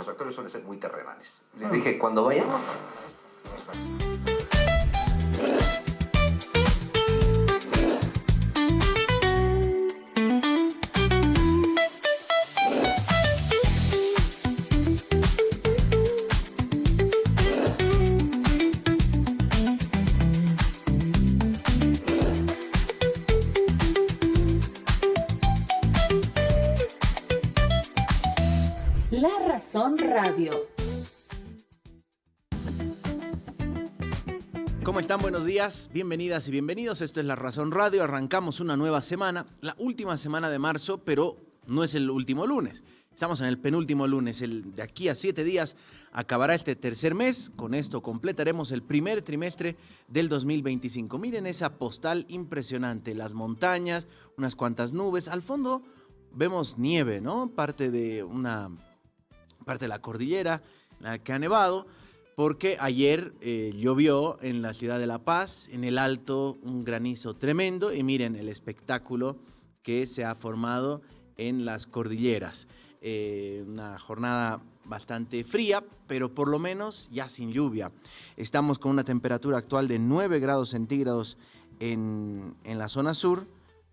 los actores suelen ser muy terrenales. Les dije, cuando vayamos... La Razón Radio. ¿Cómo están? Buenos días, bienvenidas y bienvenidos. Esto es La Razón Radio. Arrancamos una nueva semana, la última semana de marzo, pero no es el último lunes. Estamos en el penúltimo lunes. De aquí a 7 días acabará este tercer mes. Con esto completaremos el primer trimestre del 2025. Miren esa postal impresionante. Las montañas, unas cuantas nubes. Al fondo vemos nieve, ¿no? Parte de la cordillera, la que ha nevado, porque ayer llovió en la ciudad de La Paz, en el Alto, un granizo tremendo, y miren el espectáculo que se ha formado en las cordilleras. Una jornada bastante fría, pero por lo menos ya sin lluvia. Estamos con una temperatura actual de 9 grados centígrados en la zona sur,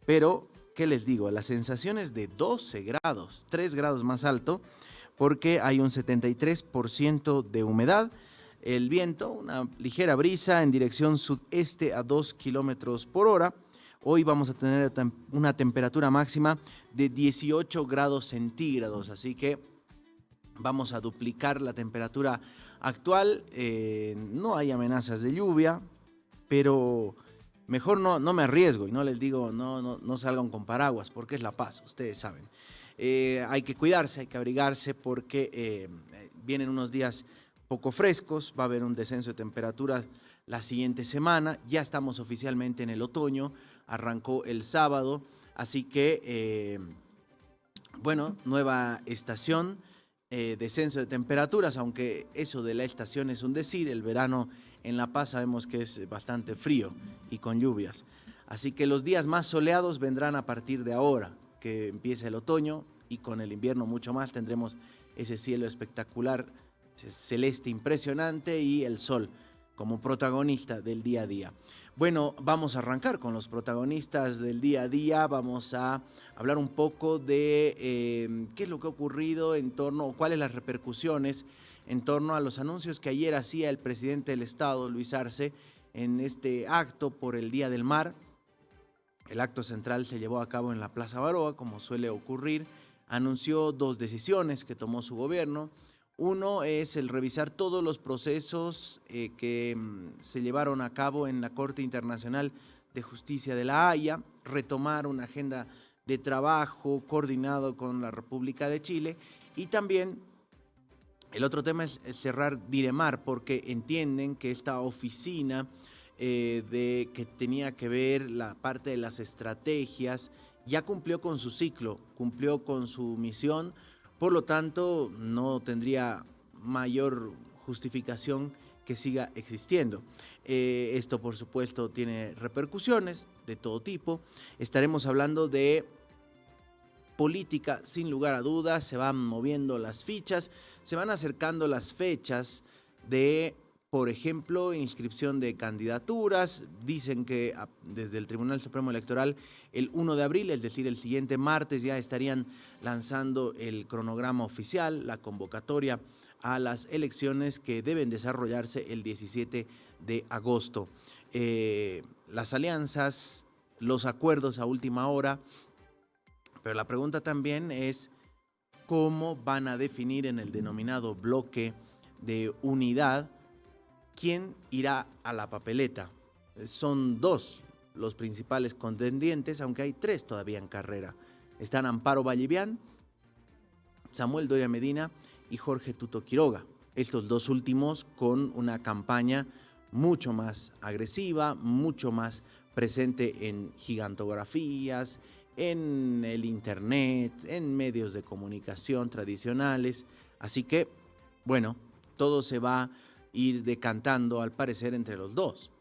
pero, ¿qué les digo? La sensación es de 12 grados, 3 grados más alto, porque hay un 73% de humedad. El viento, una ligera brisa en dirección sudeste a 2 kilómetros por hora. Hoy vamos a tener una temperatura máxima de 18 grados centígrados, así que vamos a duplicar la temperatura actual. No hay amenazas de lluvia, pero mejor no me arriesgo y no les digo no salgan con paraguas, porque es La Paz, ustedes saben. Hay que cuidarse, hay que abrigarse, porque vienen unos días poco frescos, va a haber un descenso de temperaturas la siguiente semana, ya estamos oficialmente en el otoño, arrancó el sábado, así que, nueva estación, descenso de temperaturas, aunque eso de la estación es un decir. El verano en La Paz sabemos que es bastante frío y con lluvias, así que los días más soleados vendrán a partir de ahora, que empieza el otoño, y con el invierno mucho más. Tendremos ese cielo espectacular, celeste impresionante, y el sol como protagonista del día a día. Bueno, vamos a arrancar con los protagonistas del día a día. Vamos a hablar un poco de qué es lo que ha ocurrido cuáles las repercusiones en torno a los anuncios que ayer hacía el presidente del Estado, Luis Arce, en este acto por el Día del Mar. El acto central se llevó a cabo en la Plaza Baroa, como suele ocurrir. Anunció 2 decisiones que tomó su gobierno. Uno es el revisar todos los procesos que se llevaron a cabo en la Corte Internacional de Justicia de La Haya, retomar una agenda de trabajo coordinado con la República de Chile, y también el otro tema es cerrar Diremar, porque entienden que esta oficina que tenía que ver la parte de las estrategias ya cumplió con su ciclo, cumplió con su misión. Por lo tanto, no tendría mayor justificación que siga existiendo. Esto, por supuesto, tiene repercusiones de todo tipo. Estaremos hablando de política, sin lugar a dudas. Se van moviendo las fichas, se van acercando las fechas de, por ejemplo, inscripción de candidaturas. Dicen que desde el Tribunal Supremo Electoral el 1 de abril, es decir, el siguiente martes, ya estarían lanzando el cronograma oficial, la convocatoria a las elecciones que deben desarrollarse el 17 de agosto. Las alianzas, los acuerdos a última hora, pero la pregunta también es cómo van a definir en el denominado bloque de unidad quién irá a la papeleta. Son 2 los principales contendientes, aunque hay 3 todavía en carrera. Están Amparo Vallivian, Samuel Doria Medina y Jorge Tuto Quiroga. Estos 2 últimos con una campaña mucho más agresiva, mucho más presente en gigantografías, en el internet, en medios de comunicación tradicionales. Así que, todo se va a ir decantando, al parecer, entre los 2.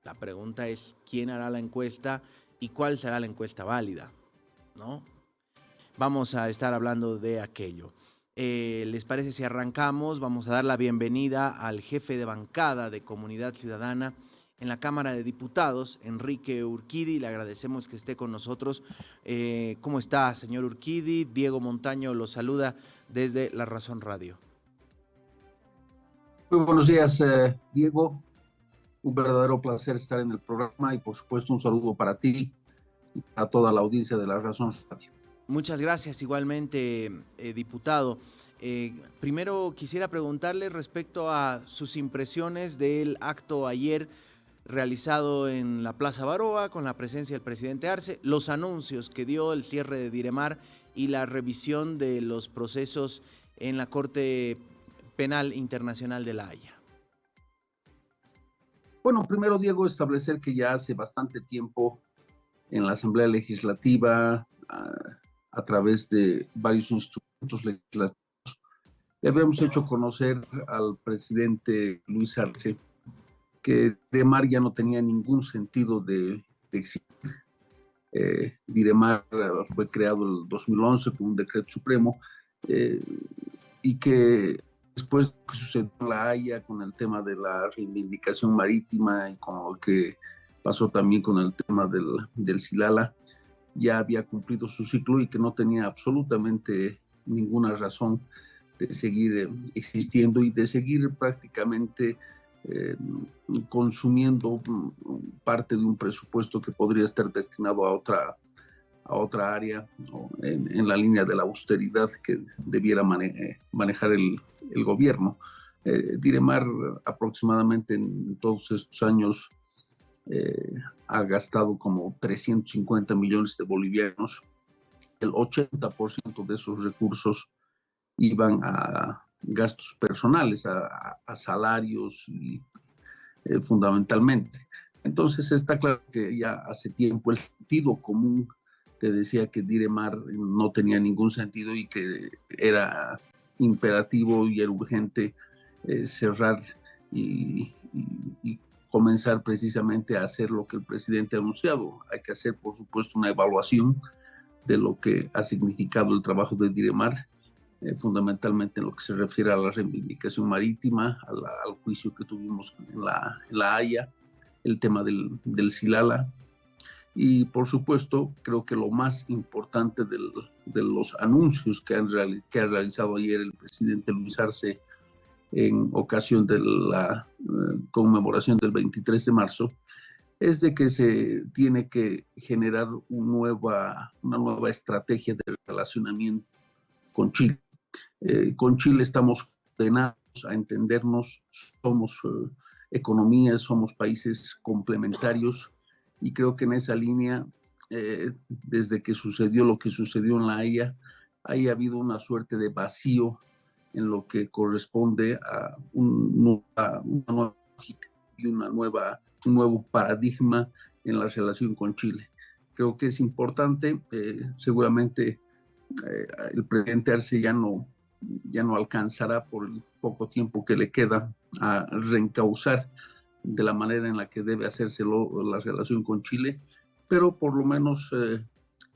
La pregunta es quién hará la encuesta y cuál será la encuesta válida, ¿no? Vamos a estar hablando de aquello. ¿Les parece si arrancamos? Vamos a dar la bienvenida al jefe de bancada de Comunidad Ciudadana en la Cámara de Diputados, Enrique Urquidi. Le agradecemos que esté con nosotros. ¿Cómo está, señor Urquidi? Diego Montaño lo saluda desde La Razón Radio. Muy buenos días, Diego. Un verdadero placer estar en el programa y, por supuesto, un saludo para ti y para toda la audiencia de La Razón Radio. Muchas gracias, igualmente, diputado. Primero quisiera preguntarle respecto a sus impresiones del acto ayer realizado en la Plaza Baroa con la presencia del presidente Arce, los anuncios que dio, el cierre de Diremar y la revisión de los procesos en la Corte Penal Internacional de La Haya. Bueno, primero, Diego, establecer que ya hace bastante tiempo en la Asamblea Legislativa, a través de varios instrumentos legislativos, le habíamos hecho conocer al presidente Luis Arce que Diremar ya no tenía ningún sentido de existir. Diremar fue creado en el 2011 con un decreto supremo y que después de lo que sucedió en La Haya con el tema de la reivindicación marítima y con lo que pasó también con el tema del Silala, ya había cumplido su ciclo y que no tenía absolutamente ninguna razón de seguir existiendo y de seguir prácticamente consumiendo parte de un presupuesto que podría estar destinado a otra área en la línea de la austeridad que debiera manejar el gobierno. Diremar aproximadamente en todos estos años ha gastado como 350 millones de bolivianos. El 80% de esos recursos iban a gastos personales, a salarios y fundamentalmente. Entonces está claro que ya hace tiempo el sentido común te decía que Diremar no tenía ningún sentido y que era imperativo y era urgente cerrar y comenzar precisamente a hacer lo que el presidente ha anunciado. Hay que hacer, por supuesto, una evaluación de lo que ha significado el trabajo de Diremar, fundamentalmente en lo que se refiere a la reivindicación marítima, al juicio que tuvimos en la Haya, el tema del Silala. Y por supuesto, creo que lo más importante de los anuncios que ha realizado ayer el presidente Luis Arce en ocasión de la conmemoración del 23 de marzo, es de que se tiene que generar una nueva estrategia de relacionamiento con Chile. Con Chile estamos condenados a entendernos, somos economías, somos países complementarios y creo que en esa línea, desde que sucedió lo que sucedió en La Haya, ha habido una suerte de vacío en lo que corresponde a una nueva lógica y un nuevo paradigma en la relación con Chile. Creo que es importante, seguramente el presidente Arce ya no alcanzará por el poco tiempo que le queda a reencauzar de la manera en la que debe hacérselo la relación con Chile, pero por lo menos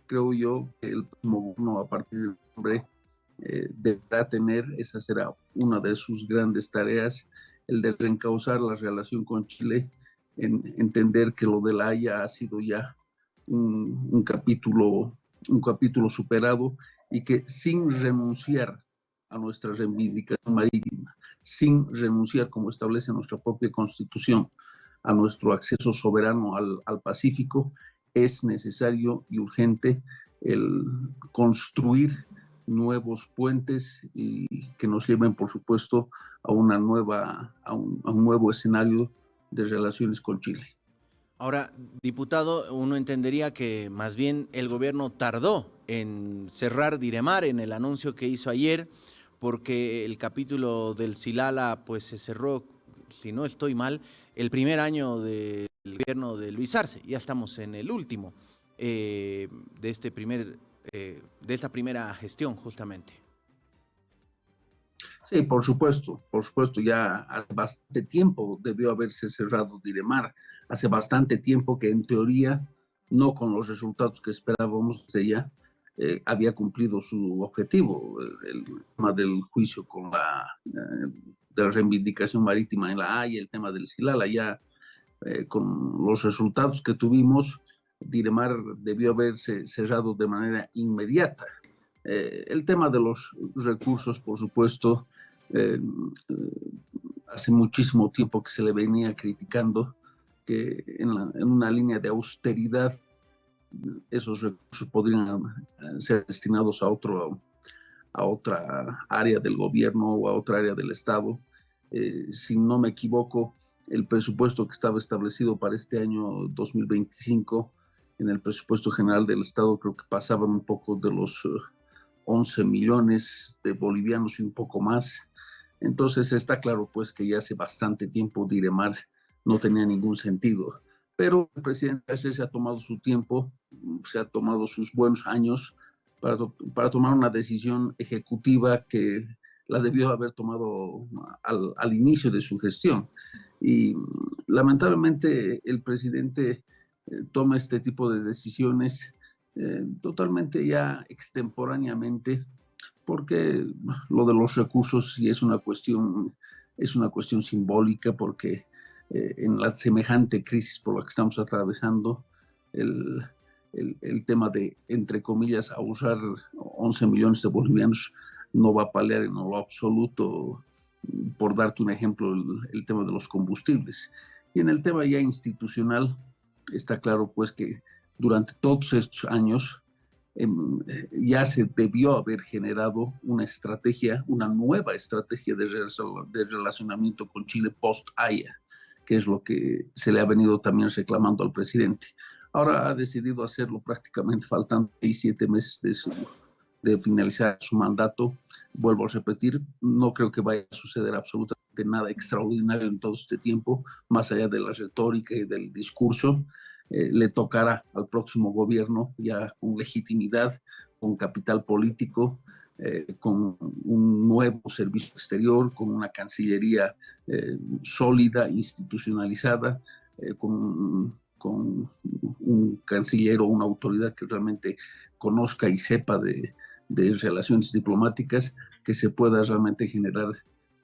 creo yo que el próximo gobierno a partir de noviembre deberá tener, esa será una de sus grandes tareas, el de reencauzar la relación con Chile, entender que lo de La Haya ha sido ya un capítulo superado y que sin renunciar a nuestra reivindicación marítima, sin renunciar, como establece nuestra propia Constitución, a nuestro acceso soberano al Pacífico, es necesario y urgente el construir nuevos puentes y que nos lleven, por supuesto, a un nuevo escenario de relaciones con Chile. Ahora, diputado, uno entendería que más bien el gobierno tardó en cerrar Diremar en el anuncio que hizo ayer, porque el capítulo del Silala pues se cerró, si no estoy mal, el primer año del gobierno de Luis Arce. Ya estamos en el último de esta primera gestión, justamente. Sí, por supuesto, ya hace bastante tiempo debió haberse cerrado Diremar, hace bastante tiempo que en teoría, no con los resultados que esperábamos de ella, había cumplido su objetivo. El tema del juicio con de la reivindicación marítima en La Haya, el tema del Silala, ya con los resultados que tuvimos, Diremar debió haberse cerrado de manera inmediata. El tema de los recursos, por supuesto, hace muchísimo tiempo que se le venía criticando que en una línea de austeridad esos recursos podrían ser destinados a otra área del gobierno o a otra área del Estado. Si no me equivoco, el presupuesto que estaba establecido para este año 2025 en el presupuesto general del Estado creo que pasaban un poco de los 11 millones de bolivianos y un poco más. Entonces está claro pues que ya hace bastante tiempo Diremar no tenía ningún sentido. Pero el presidente se ha tomado su tiempo, se ha tomado sus buenos años para tomar una decisión ejecutiva que la debió haber tomado al inicio de su gestión. Y lamentablemente el presidente toma este tipo de decisiones totalmente ya extemporáneamente, porque lo de los recursos sí es una cuestión simbólica, porque en la semejante crisis por la que estamos atravesando, el tema de, entre comillas, abusar 11 millones de bolivianos no va a paliar en lo absoluto, por darte un ejemplo, el tema de los combustibles. Y en el tema ya institucional, está claro pues que durante todos estos años ya se debió haber generado una nueva estrategia de relacionamiento con Chile post-Haya, que es lo que se le ha venido también reclamando al presidente. Ahora ha decidido hacerlo prácticamente faltando 6-7 meses de finalizar su mandato. Vuelvo a repetir, no creo que vaya a suceder absolutamente nada extraordinario en todo este tiempo, más allá de la retórica y del discurso. Le tocará al próximo gobierno ya con legitimidad, con capital político, con un nuevo servicio exterior, con una cancillería sólida, institucionalizada, con un canciller o una autoridad que realmente conozca y sepa de relaciones diplomáticas, que se pueda realmente generar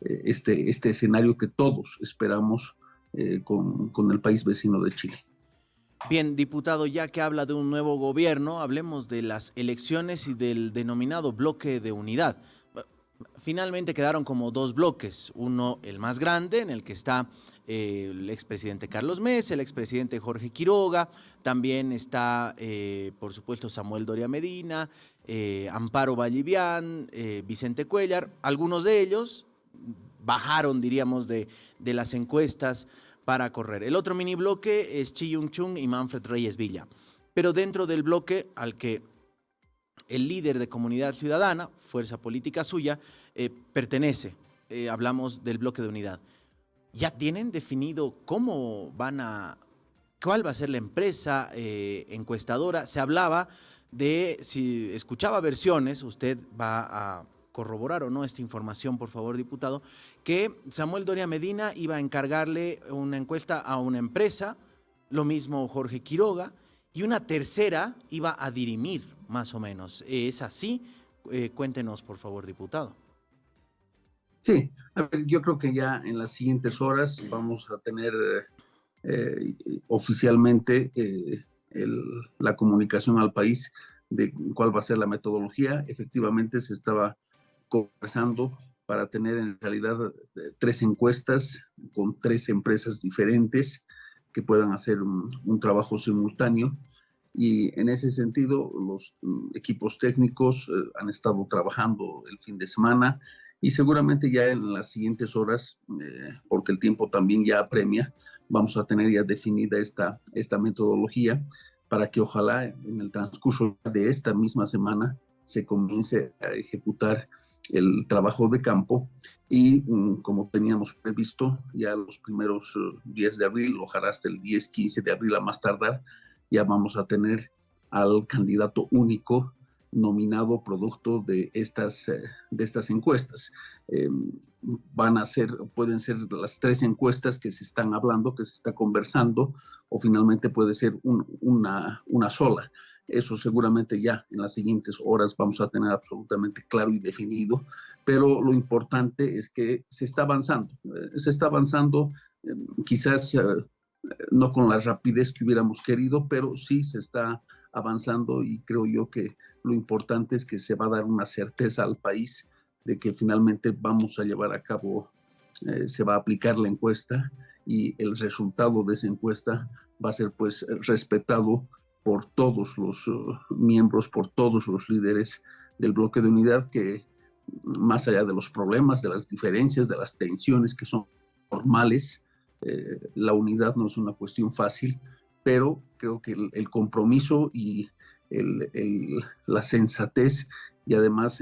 este escenario que todos esperamos con el país vecino de Chile. Bien, diputado, ya que habla de un nuevo gobierno, hablemos de las elecciones y del denominado bloque de unidad. Finalmente quedaron como dos bloques, uno el más grande, en el que está el expresidente Carlos Mesa, el expresidente Jorge Quiroga, también está, por supuesto, Samuel Doria Medina, Amparo Vallivian, Vicente Cuéllar. Algunos de ellos bajaron, diríamos, de las encuestas para correr. El otro mini bloque es Chi Yung-chung y Manfred Reyes Villa. Pero dentro del bloque al que el líder de Comunidad Ciudadana, fuerza política suya, pertenece, hablamos del bloque de unidad. ¿Ya tienen definido cuál va a ser la empresa encuestadora? Se hablaba de, si escuchaba versiones, usted va a corroborar o no esta información, por favor, diputado, que Samuel Doria Medina iba a encargarle una encuesta a una empresa, lo mismo Jorge Quiroga, y una tercera iba a dirimir, más o menos. ¿Es así? Cuéntenos, por favor, diputado. Sí, a ver, yo creo que ya en las siguientes horas vamos a tener oficialmente la comunicación al país de cuál va a ser la metodología. Efectivamente se estaba conversando para tener en realidad 3 encuestas con 3 empresas diferentes que puedan hacer un trabajo simultáneo, y en ese sentido los equipos técnicos han estado trabajando el fin de semana, y seguramente ya en las siguientes horas, porque el tiempo también ya apremia, vamos a tener ya definida esta metodología para que ojalá en el transcurso de esta misma semana se comience a ejecutar el trabajo de campo, y como teníamos previsto, ya los primeros días de abril, ojalá hasta el 10-15 de abril a más tardar, ya vamos a tener al candidato único nominado producto de estas encuestas. Pueden ser las 3 encuestas que se están hablando, que se está conversando, o finalmente puede ser una sola. Eso seguramente ya en las siguientes horas vamos a tener absolutamente claro y definido, pero lo importante es que se está avanzando. Se está avanzando, quizás no con la rapidez que hubiéramos querido, pero sí se está avanzando y creo yo que lo importante es que se va a dar una certeza al país de que finalmente vamos a llevar a cabo, se va a aplicar la encuesta y el resultado de esa encuesta va a ser pues respetado por todos los miembros, por todos los líderes del bloque de unidad, que más allá de los problemas, de las diferencias, de las tensiones que son normales, la unidad no es una cuestión fácil, pero creo que el compromiso y la sensatez y además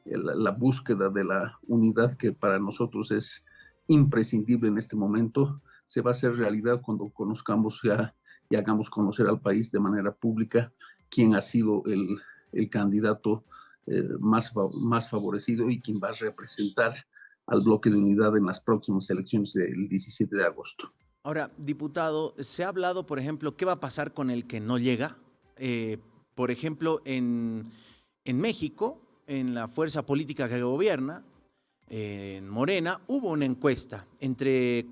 la búsqueda de la unidad, que para nosotros es imprescindible en este momento, se va a hacer realidad cuando conozcamos ya y hagamos conocer al país de manera pública quién ha sido el candidato más favorecido y quién va a representar al bloque de unidad en las próximas elecciones del 17 de agosto. Ahora, diputado, se ha hablado, por ejemplo, qué va a pasar con el que no llega. Por ejemplo, en México, en la fuerza política que gobierna, en Morena, hubo una encuesta entre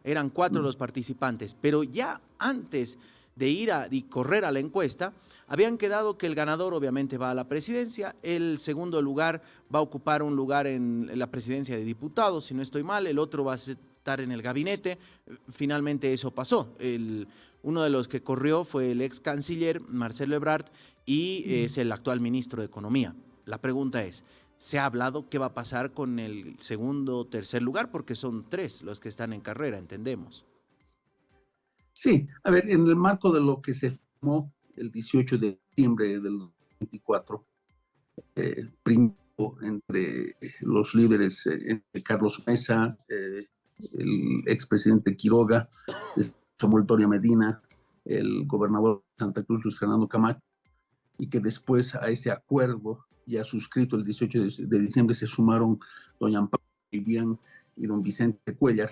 eran cuatro los participantes, pero ya antes de ir y correr a la encuesta, habían quedado que el ganador obviamente va a la presidencia, el segundo lugar va a ocupar un lugar en la presidencia de diputados, si no estoy mal, el otro va a estar en el gabinete. Finalmente eso pasó. Uno de los que corrió fue el ex canciller Marcelo Ebrard y es el actual ministro de Economía. La pregunta es, ¿se ha hablado qué va a pasar con el segundo o tercer lugar? Porque son 3 los que están en carrera, entendemos. Sí, a ver, en el marco de lo que se firmó el 18 de diciembre del 2024, primero entre los líderes, entre Carlos Mesa, el expresidente Quiroga, Samuel Doria Medina, el gobernador de Santa Cruz, Luis Fernando Camacho, y que después a ese acuerdo ya suscrito el 18 de diciembre se sumaron doña Amparo Vivian y don Vicente Cuellar.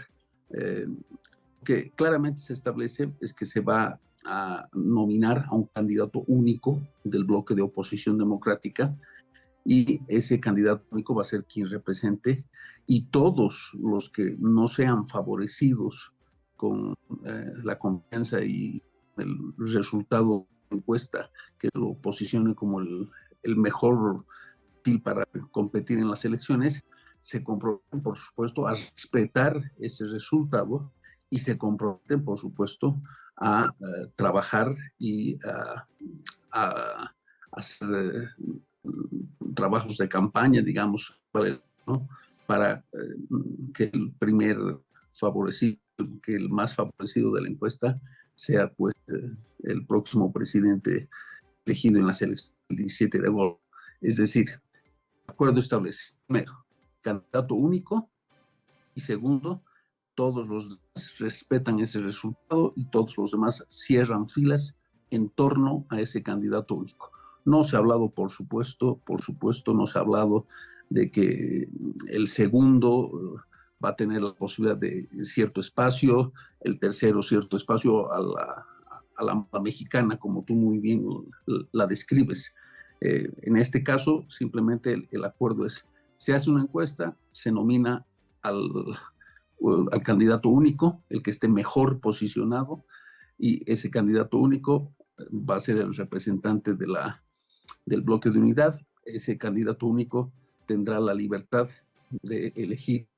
Que claramente se establece es que se va a nominar a un candidato único del bloque de oposición democrática y ese candidato único va a ser quien represente, y todos los que no sean favorecidos con la confianza y el resultado de la encuesta que lo posicione como el mejor perfil para competir en las elecciones, se comprometen, por supuesto, a respetar ese resultado y se comprometen, por supuesto, a trabajar y a hacer trabajos de campaña, digamos, ¿no? Para que el primer favorecido, que el más favorecido de la encuesta sea pues el próximo presidente elegido en las elecciones del 17 de agosto. Es decir, el acuerdo establece, primero, candidato único, y segundo, todos los demás respetan ese resultado y todos los demás cierran filas en torno a ese candidato único. No se ha hablado, por supuesto, no se ha hablado de que el segundo va a tener la posibilidad de cierto espacio, el tercero cierto espacio a la mexicana, como tú muy bien la describes. En este caso, simplemente el acuerdo es, se hace una encuesta, se nomina al candidato único, el que esté mejor posicionado, y ese candidato único va a ser el representante del bloque de unidad. Ese candidato único tendrá la libertad de elegir,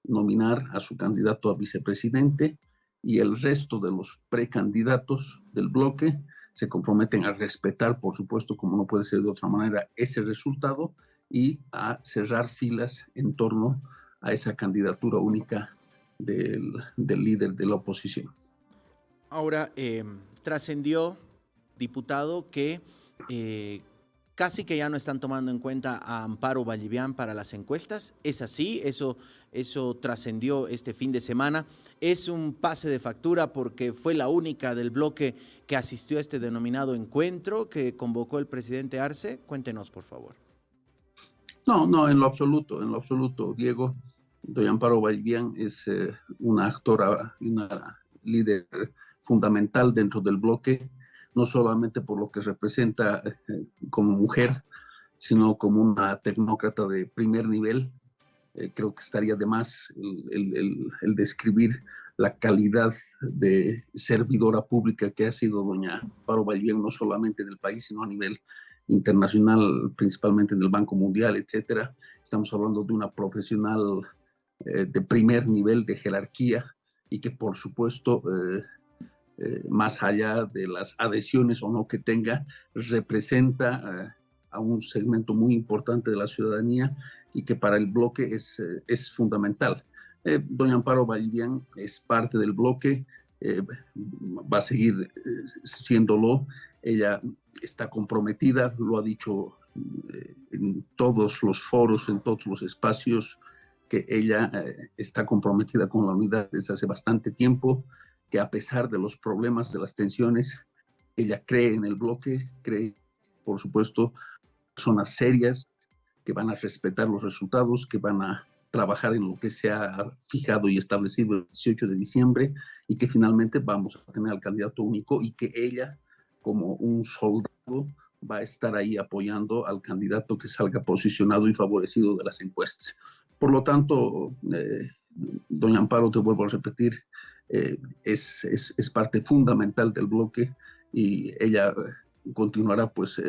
nominar a su candidato a vicepresidente, y el resto de los precandidatos del bloque se comprometen a respetar, por supuesto, como no puede ser de otra manera, ese resultado y a cerrar filas en torno a esa candidatura única del líder de la oposición. Ahora, trascendió, diputado, que casi que ya no están tomando en cuenta a Amparo Vallivian para las encuestas. ¿Es así? Eso trascendió este fin de semana. ¿Es un pase de factura porque fue la única del bloque que asistió a este denominado encuentro que convocó el presidente Arce? Cuéntenos, por favor. No, en lo absoluto, Diego. Doña Amparo Vallivian es una actora y una líder fundamental dentro del bloque, no solamente por lo que representa como mujer, sino como una tecnócrata de primer nivel. Creo que estaría de más el describir la calidad de servidora pública que ha sido doña Amparo Balbín, no solamente en el país, sino a nivel internacional, principalmente en el Banco Mundial, etcétera. Estamos hablando de una profesional de primer nivel de jerarquía y que, por supuesto, más allá de las adhesiones o no que tenga, representa a un segmento muy importante de la ciudadanía y que para el bloque es fundamental. Doña Amparo Balbín es parte del bloque, va a seguir siéndolo. Ella está comprometida, lo ha dicho en todos los foros, en todos los espacios, que ella está comprometida con la unidad desde hace bastante tiempo, que a pesar de los problemas, de las tensiones, ella cree en el bloque, cree, por supuesto, personas serias que van a respetar los resultados, que van a trabajar en lo que se ha fijado y establecido el 18 de diciembre y que finalmente vamos a tener al candidato único y que ella, como un soldado, va a estar ahí apoyando al candidato que salga posicionado y favorecido de las encuestas. Por lo tanto, doña Amparo, te vuelvo a repetir, es parte fundamental del bloque y ella continuará pues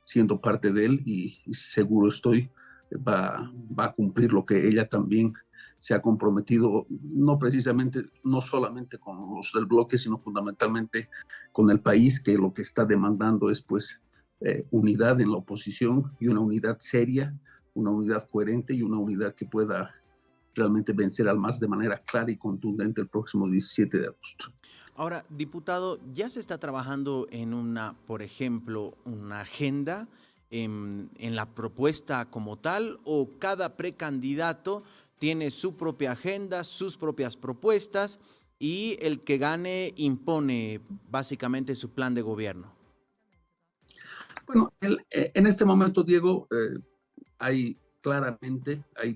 siendo parte de él y seguro estoy va a cumplir lo que ella también se ha comprometido, no solamente con los del bloque, sino fundamentalmente con el país, que lo que está demandando es pues unidad en la oposición y una unidad seria, una unidad coherente y una unidad que pueda realmente vencer al MAS de manera clara y contundente el próximo 17 de agosto. Ahora, diputado, ¿ya se está trabajando en una, por ejemplo, una agenda en la propuesta como tal, o cada precandidato tiene su propia agenda, sus propias propuestas y el que gane impone básicamente su plan de gobierno? Bueno, en este momento, Diego, hay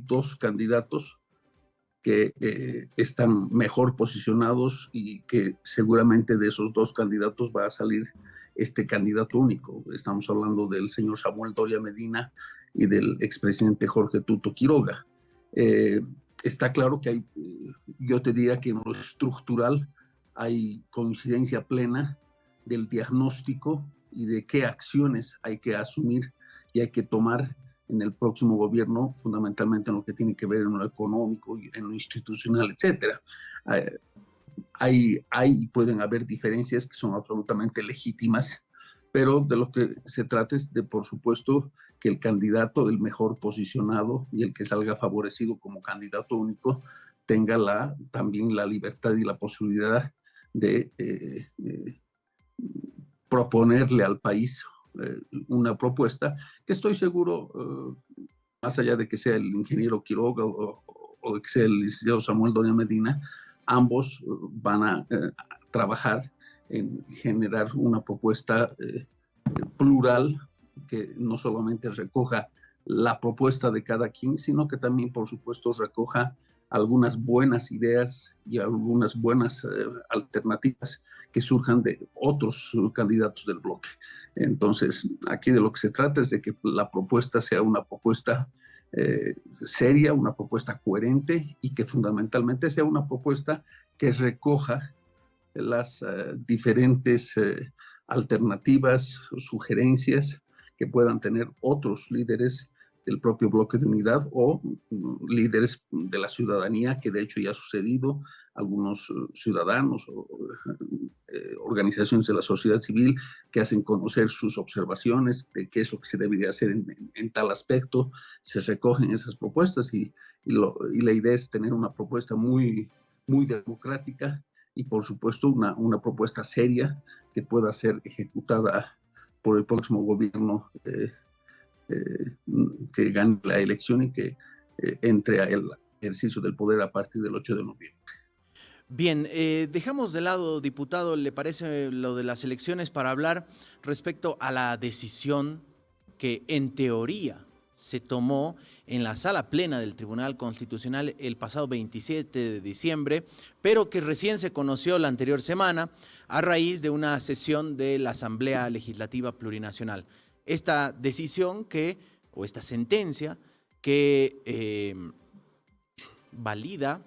dos candidatos que están mejor posicionados y que seguramente de esos dos candidatos va a salir este candidato único. Estamos hablando del señor Samuel Doria Medina y del expresidente Jorge Tuto Quiroga. Está claro que hay, yo te diría que en lo estructural hay coincidencia plena del diagnóstico y de qué acciones hay que asumir y hay que tomar en el próximo gobierno, fundamentalmente en lo que tiene que ver en lo económico, en lo institucional, etcétera. Pueden haber diferencias que son absolutamente legítimas, pero de lo que se trata es de, por supuesto, que el candidato, el mejor posicionado y el que salga favorecido como candidato único, tenga también la libertad y la posibilidad de proponerle al país una propuesta que estoy seguro, más allá de que sea el ingeniero Quiroga o de que sea el licenciado Samuel Doria Medina, ambos van a trabajar en generar una propuesta plural que no solamente recoja la propuesta de cada quien, sino que también, por supuesto, recoja algunas buenas ideas y algunas buenas alternativas que surjan de otros candidatos del bloque. Entonces, aquí de lo que se trata es de que la propuesta sea una propuesta seria, una propuesta coherente y que fundamentalmente sea una propuesta que recoja las diferentes alternativas, sugerencias que puedan tener otros líderes del propio bloque de unidad o líderes de la ciudadanía, que de hecho ya ha sucedido, algunos ciudadanos o organizaciones de la sociedad civil que hacen conocer sus observaciones de qué es lo que se debería hacer en tal aspecto, se recogen esas propuestas y la idea es tener una propuesta muy democrática y por supuesto una propuesta seria que pueda ser ejecutada por el próximo gobierno que gane la elección y que entre al ejercicio del poder a partir del 8 de noviembre. Bien, dejamos de lado, diputado, ¿le parece lo de las elecciones para hablar respecto a la decisión que en teoría se tomó en la sala plena del Tribunal Constitucional el pasado 27 de diciembre, pero que recién se conoció la anterior semana a raíz de una sesión de la Asamblea Legislativa Plurinacional. Esta decisión o esta sentencia que valida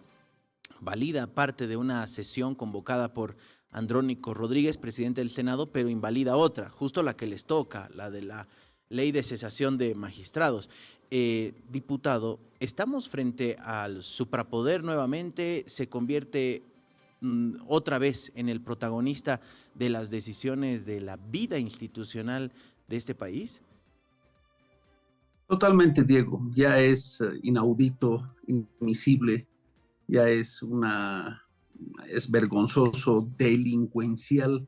parte de una sesión convocada por Andrónico Rodríguez, presidente del Senado, pero invalida otra, justo la que les toca, la de la Ley de Cesación de Magistrados. Diputado, ¿estamos frente al suprapoder nuevamente? ¿Se convierte otra vez en el protagonista de las decisiones de la vida institucional de este país? Totalmente, Diego. Ya es inaudito, inadmisible, ya es vergonzoso, delincuencial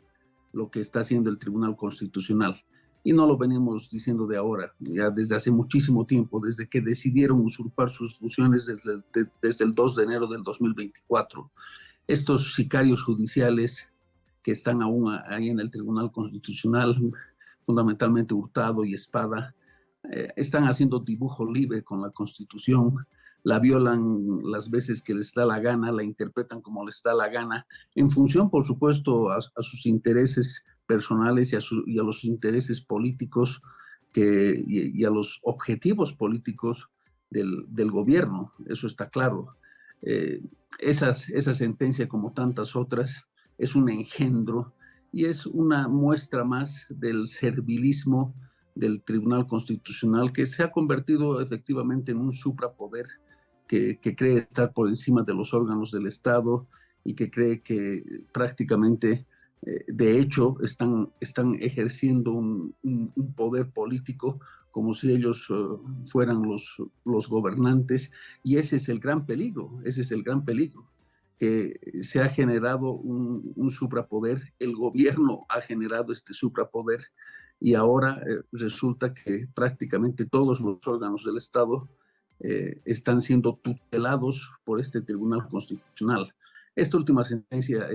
lo que está haciendo el Tribunal Constitucional. Y no lo venimos diciendo de ahora, ya desde hace muchísimo tiempo, desde que decidieron usurpar sus funciones desde el 2 de enero del 2024. Estos sicarios judiciales que están aún ahí en el Tribunal Constitucional, fundamentalmente Hurtado y Espada, están haciendo dibujo libre con la Constitución, la violan las veces que les da la gana, la interpretan como les da la gana, en función, por supuesto, a sus intereses personales y a los intereses políticos y a los objetivos políticos del gobierno, eso está claro. Esa sentencia, como tantas otras, es un engendro y es una muestra más del servilismo del Tribunal Constitucional, que se ha convertido efectivamente en un suprapoder que cree estar por encima de los órganos del Estado y que cree que prácticamente, de hecho, están ejerciendo un poder político como si ellos fueran los gobernantes, y ese es el gran peligro, que se ha generado un suprapoder, el gobierno ha generado este suprapoder, y ahora resulta que prácticamente todos los órganos del Estado están siendo tutelados por este Tribunal Constitucional. Esta última sentencia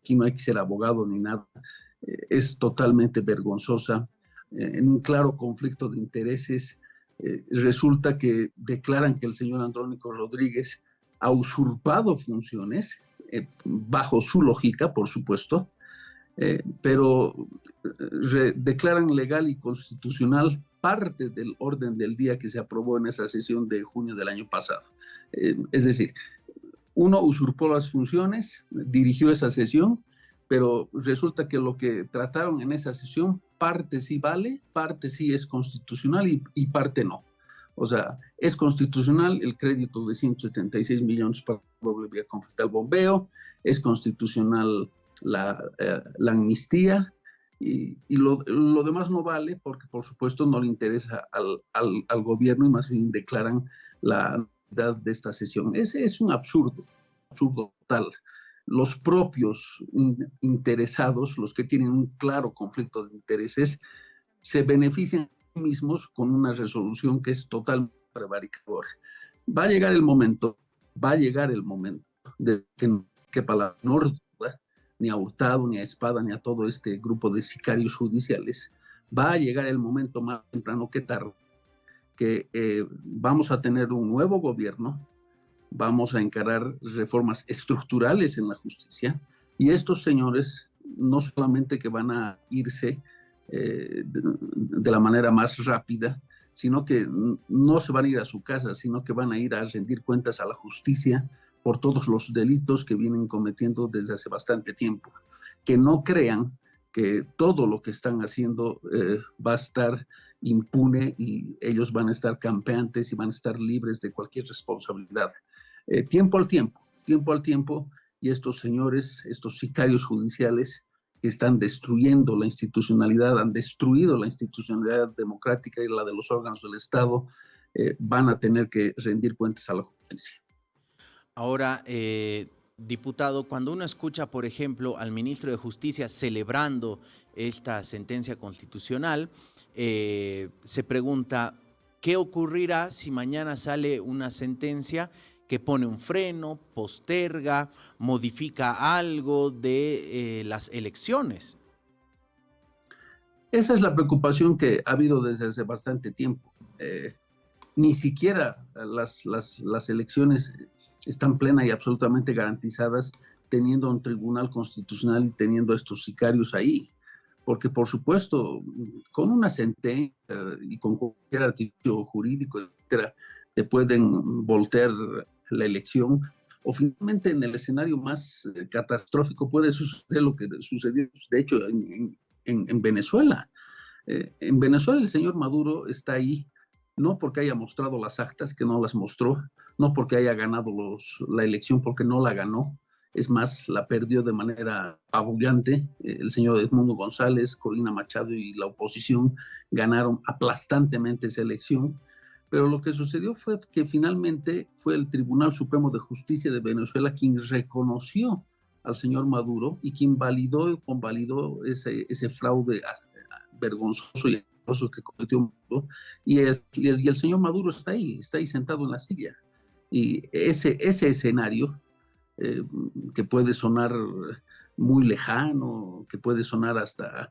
aquí no hay que ser abogado ni nada, es totalmente vergonzosa, en un claro conflicto de intereses. Resulta que declaran que el señor Andrónico Rodríguez ha usurpado funciones, bajo su lógica, por supuesto, pero declaran legal y constitucional parte del orden del día que se aprobó en esa sesión de junio del año pasado. Es decir, uno usurpó las funciones, dirigió esa sesión, pero resulta que lo que trataron en esa sesión, parte sí vale, parte sí es constitucional y parte no. O sea, es constitucional el crédito de 176 millones para doble vía conflictal bombeo, es constitucional la amnistía, y lo demás no vale porque, por supuesto, no le interesa al gobierno, y más bien declaran la nulidad de esta sesión. Ese es un absurdo total. Los propios interesados, los que tienen un claro conflicto de intereses, se benefician mismos con una resolución que es totalmente prevaricadora. Va a llegar el momento de que no quepa la menor duda, ni a Hurtado, ni a Espada, ni a todo este grupo de sicarios judiciales, va a llegar el momento más temprano que tarde, que vamos a tener un nuevo gobierno, vamos a encarar reformas estructurales en la justicia, y estos señores no solamente que van a irse de la manera más rápida, sino que no se van a ir a su casa, sino que van a ir a rendir cuentas a la justicia por todos los delitos que vienen cometiendo desde hace bastante tiempo. Que no crean que todo lo que están haciendo va a estar impune y ellos van a estar campeantes y van a estar libres de cualquier responsabilidad. Tiempo al tiempo, y estos señores, estos sicarios judiciales que están destruyendo la institucionalidad, han destruido la institucionalidad democrática y la de los órganos del Estado, van a tener que rendir cuentas a la justicia. Ahora, diputado, cuando uno escucha, por ejemplo, al ministro de Justicia celebrando esta sentencia constitucional, se pregunta, ¿qué ocurrirá si mañana sale una sentencia que pone un freno, posterga, modifica algo de las elecciones? Esa es la preocupación que ha habido desde hace bastante tiempo. Ni siquiera las elecciones están plenas y absolutamente garantizadas teniendo un tribunal constitucional y teniendo a estos sicarios ahí. Porque, por supuesto, con una sentencia y con cualquier artículo jurídico, etcétera, te pueden voltear la elección, o finalmente en el escenario más catastrófico puede suceder lo que sucedió, de hecho, en Venezuela. En Venezuela el señor Maduro está ahí, no porque haya mostrado las actas, que no las mostró, no porque haya ganado la elección, porque no la ganó. Es más, la perdió de manera apabullante. El señor Edmundo González, Corina Machado y la oposición ganaron aplastantemente esa elección. Pero lo que sucedió fue que finalmente fue el Tribunal Supremo de Justicia de Venezuela quien reconoció al señor Maduro y quien convalidó ese fraude vergonzoso y asqueroso que cometió Maduro. Y el señor Maduro está ahí sentado en la silla. Y ese escenario, que puede sonar muy lejano, que puede sonar hasta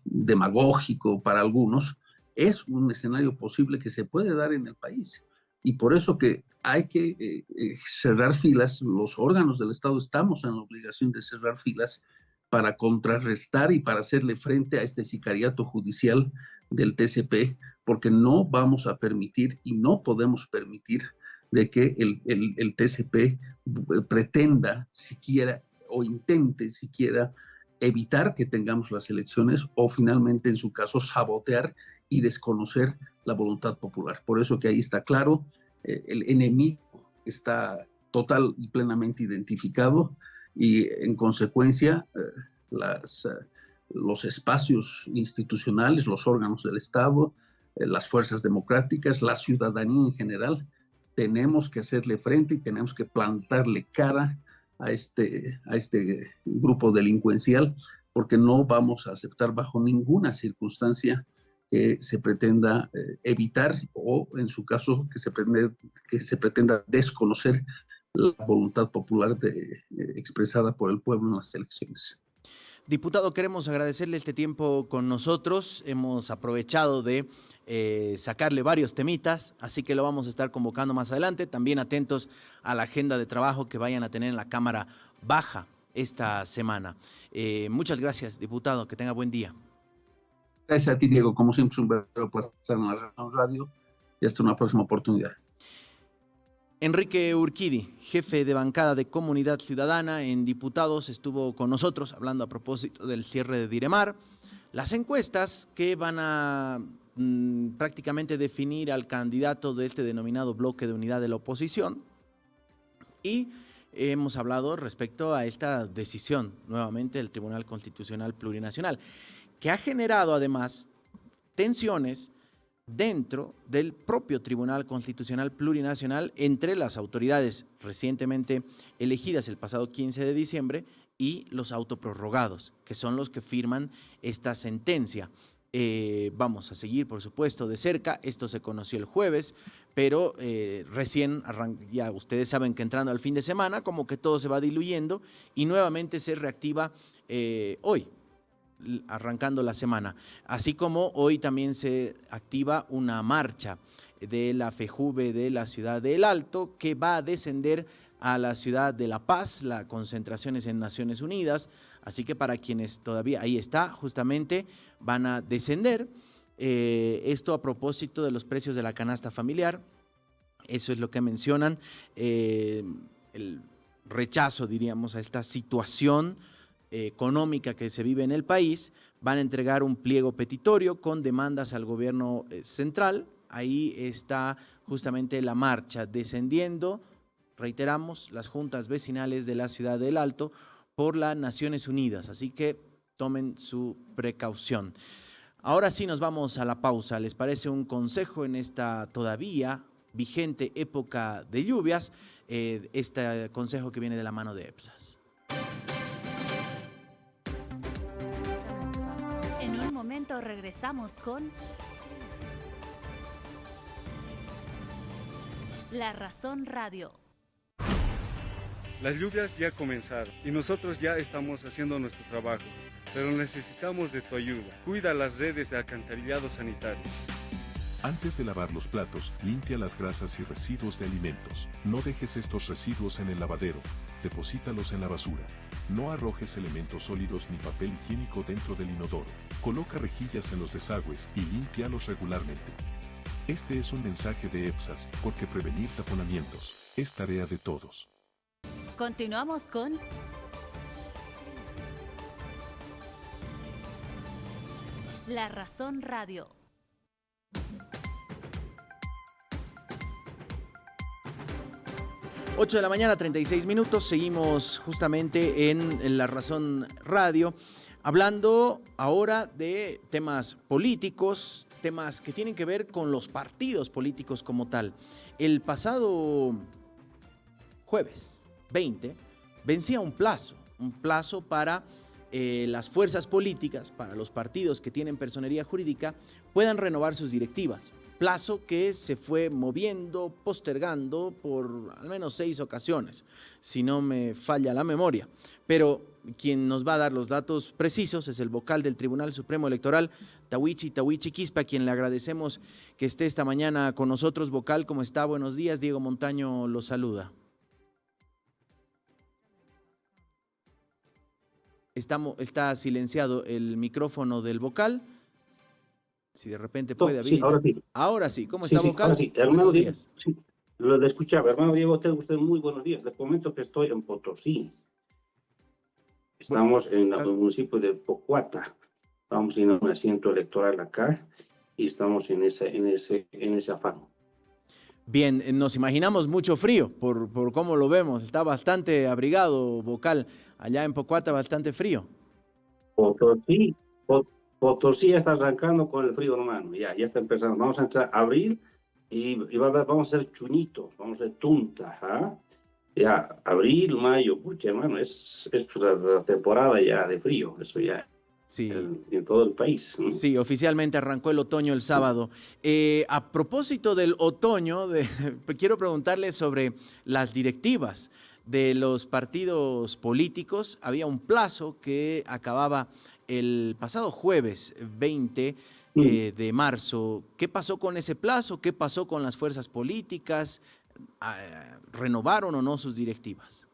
demagógico para algunos, es un escenario posible que se puede dar en el país. Y por eso que hay que cerrar filas. Los órganos del Estado estamos en la obligación de cerrar filas para contrarrestar y para hacerle frente a este sicariato judicial del TCP, porque no vamos a permitir y no podemos permitir de que el TCP pretenda siquiera o intente siquiera evitar que tengamos las elecciones o finalmente, en su caso, sabotear y desconocer la voluntad popular. Por eso que ahí está claro, el enemigo está total y plenamente identificado y en consecuencia los espacios institucionales, los órganos del Estado, las fuerzas democráticas, la ciudadanía en general, tenemos que hacerle frente y tenemos que plantarle cara a este grupo delincuencial, porque no vamos a aceptar bajo ninguna circunstancia que se pretenda evitar o, en su caso, que se pretenda desconocer la voluntad popular expresada por el pueblo en las elecciones. Diputado, queremos agradecerle este tiempo con nosotros. Hemos aprovechado de sacarle varios temitas, así que lo vamos a estar convocando más adelante. También atentos a la agenda de trabajo que vayan a tener en la Cámara Baja esta semana. Muchas gracias, diputado. Que tenga buen día. Gracias a ti, Diego. Como siempre, es un verdadero placer estar en la Razón Radio y hasta una próxima oportunidad. Enrique Urquidi, jefe de bancada de Comunidad Ciudadana en Diputados, estuvo con nosotros hablando a propósito del cierre de Diremar. Las encuestas que van a prácticamente definir al candidato de este denominado bloque de unidad de la oposición. Y hemos hablado respecto a esta decisión nuevamente del Tribunal Constitucional Plurinacional, que ha generado además tensiones dentro del propio Tribunal Constitucional Plurinacional entre las autoridades recientemente elegidas el pasado 15 de diciembre y los autoprorrogados, que son los que firman esta sentencia. Vamos a seguir, por supuesto, de cerca. Esto se conoció el jueves, pero recién ya ustedes saben que entrando al fin de semana, como que todo se va diluyendo y nuevamente se reactiva hoy, arrancando la semana. Así como hoy también se activa una marcha de la FEJUVE de la ciudad de El Alto que va a descender a la ciudad de La Paz. La concentración es en Naciones Unidas, así que para quienes todavía ahí está, justamente van a descender. Esto a propósito de los precios de la canasta familiar. Eso es lo que mencionan, el rechazo, diríamos, a esta situación económica que se vive en el país. Van a entregar un pliego petitorio con demandas al gobierno central. Ahí está justamente la marcha descendiendo, reiteramos, las juntas vecinales de la ciudad del Alto por las Naciones Unidas, así que tomen su precaución. Ahora sí nos vamos a la pausa. ¿Les parece un consejo en esta todavía vigente época de lluvias? Este consejo que viene de la mano de EPSAS. En un momento regresamos con La Razón Radio. Las lluvias ya comenzaron y nosotros ya estamos haciendo nuestro trabajo. pero necesitamos de tu ayuda. Cuida las redes de alcantarillado sanitario. Antes de lavar los platos, limpia las grasas y residuos de alimentos. No dejes estos residuos en el lavadero, deposítalos en la basura. No arrojes elementos sólidos ni papel higiénico dentro del inodoro. Coloca rejillas en los desagües y límpialos regularmente. Este es un mensaje de EPSAS, porque prevenir taponamientos es tarea de todos. Continuamos con La Razón Radio. Ocho de la mañana, 36 minutos. Seguimos justamente en La Razón Radio, hablando ahora de temas políticos, temas que tienen que ver con los partidos políticos como tal. El pasado jueves 20 vencía un plazo para las fuerzas políticas, para los partidos que tienen personería jurídica, puedan renovar sus directivas. Plazo que se fue moviendo, postergando por al menos 6 ocasiones, si no me falla la memoria. Pero quien nos va a dar los datos precisos es el vocal del Tribunal Supremo Electoral, Tawichi Quispe, a quien le agradecemos que esté esta mañana con nosotros. Vocal, ¿cómo está? Buenos días. Diego Montaño lo saluda. Está silenciado el micrófono del vocal. Si de repente puede habilitar. Sí, ahora sí. Ahora sí. ¿Cómo está, vocal? Ahora sí. Hermano Buenos Diego, días. sí, lo escuchaba. Hermano Diego, usted muy buenos días. Le comento que estoy en Potosí. Estamos en el municipio de Pocuata. Estamos en un asiento electoral acá y estamos en ese afán. Bien, nos imaginamos mucho frío por cómo lo vemos. Está bastante abrigado, vocal. Allá en Pocuata bastante frío. Potosí ya está arrancando con el frío, hermano. Ya está empezando. Vamos a entrar a abril y vamos a hacer chuñito, vamos a hacer tunta. ¿Ah? Ya, abril, mayo, pucha, hermano, es la temporada ya de frío. Eso ya. Sí. En todo el país. Sí, oficialmente arrancó el otoño el sábado. A propósito del otoño, quiero preguntarle sobre las directivas de los partidos políticos. Había un plazo que acababa el pasado jueves 20 de marzo. ¿Qué pasó con ese plazo? ¿Qué pasó con las fuerzas políticas? ¿Renovaron o no sus directivas?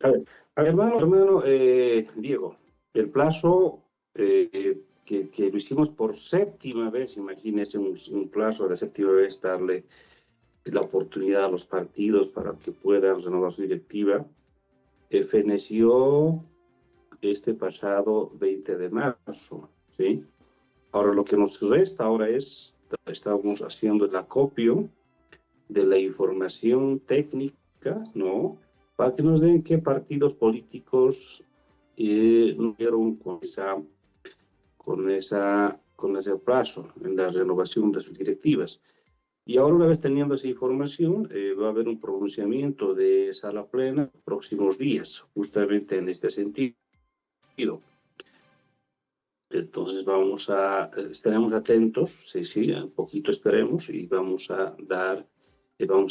A ver, hermano Diego, el plazo que lo hicimos por séptima vez, imagínese un plazo de séptima vez, darle la oportunidad a los partidos para que puedan renovar su directiva, feneció este pasado 20 de marzo, ¿sí? Ahora lo que nos resta ahora estamos haciendo el acopio de la información técnica, ¿no? Para que nos den qué partidos políticos no dieron con ese plazo en la renovación de sus directivas. Y ahora, una vez teniendo esa información, va a haber un pronunciamiento de sala plena en los próximos días, justamente en este sentido. Entonces estaremos atentos, sí, un poquito esperemos, y vamos a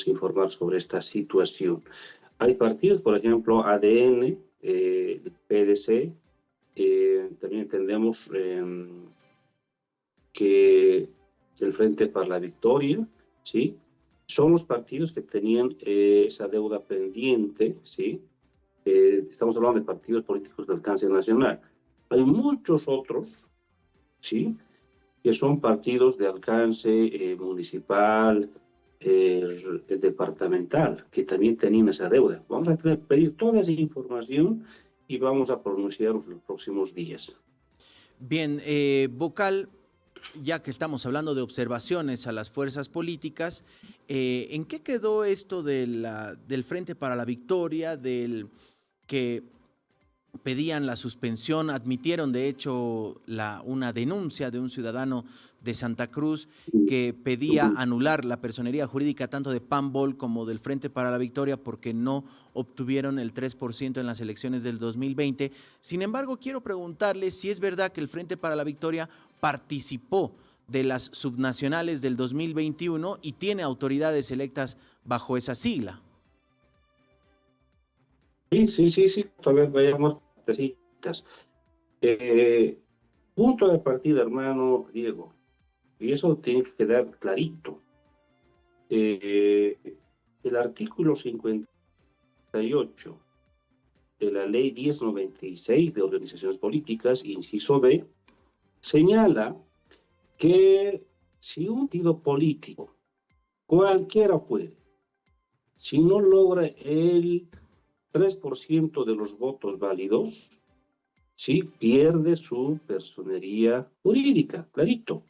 informar sobre esta situación. Hay partidos, por ejemplo, ADN, PDC, también entendemos que el Frente para la Victoria, ¿sí? Son los partidos que tenían esa deuda pendiente, ¿sí? Estamos hablando de partidos políticos de alcance nacional. Hay muchos otros, ¿sí? Que son partidos de alcance municipal, departamental, que también tenían esa deuda. Vamos a pedir toda esa información y vamos a pronunciarlos en los próximos días. Bien, vocal, ya que estamos hablando de observaciones a las fuerzas políticas, ¿en qué quedó esto del Frente para la Victoria, del que pedían la suspensión? Admitieron, de hecho, una denuncia de un ciudadano de Santa Cruz que pedía anular la personería jurídica tanto de PANBOL como del Frente para la Victoria porque no obtuvieron el 3% en las elecciones del 2020. Sin embargo, quiero preguntarle si es verdad que el Frente para la Victoria participó de las subnacionales del 2021 y tiene autoridades electas bajo esa sigla. Sí, todavía vayamos partecitas. Punto de partida, hermano Diego, y eso tiene que quedar clarito. El artículo 58 de la ley 1096 de organizaciones políticas, inciso B, señala que si un partido político, cualquiera fuere, si no logra el 3% de los votos válidos, sí pierde su personería jurídica, clarito.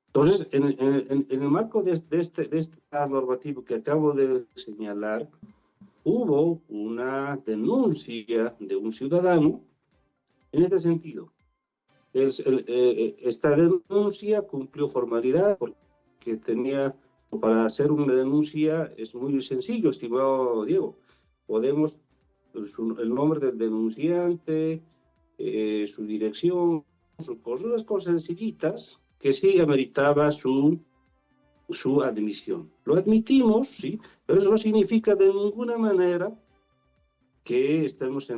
Entonces, en el marco de este normativo que acabo de señalar, hubo una denuncia de un ciudadano en este sentido. Esta denuncia cumplió formalidad porque para hacer una denuncia es muy sencillo, estimado Diego. Podemos, el nombre del denunciante, su dirección, unas cosas sencillitas que sí ameritaba su admisión. Lo admitimos, sí, pero eso no significa de ninguna manera que estemos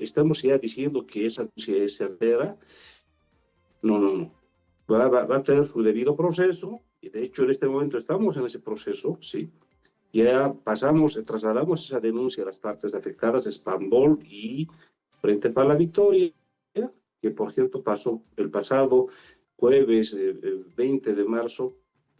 estamos ya diciendo que esa denuncia es certera. No. Va a tener su debido proceso, y de hecho en este momento estamos en ese proceso, sí. Ya trasladamos esa denuncia a las partes afectadas, Spambol y Frente para la Victoria, que por cierto pasó el pasado jueves 20 de marzo,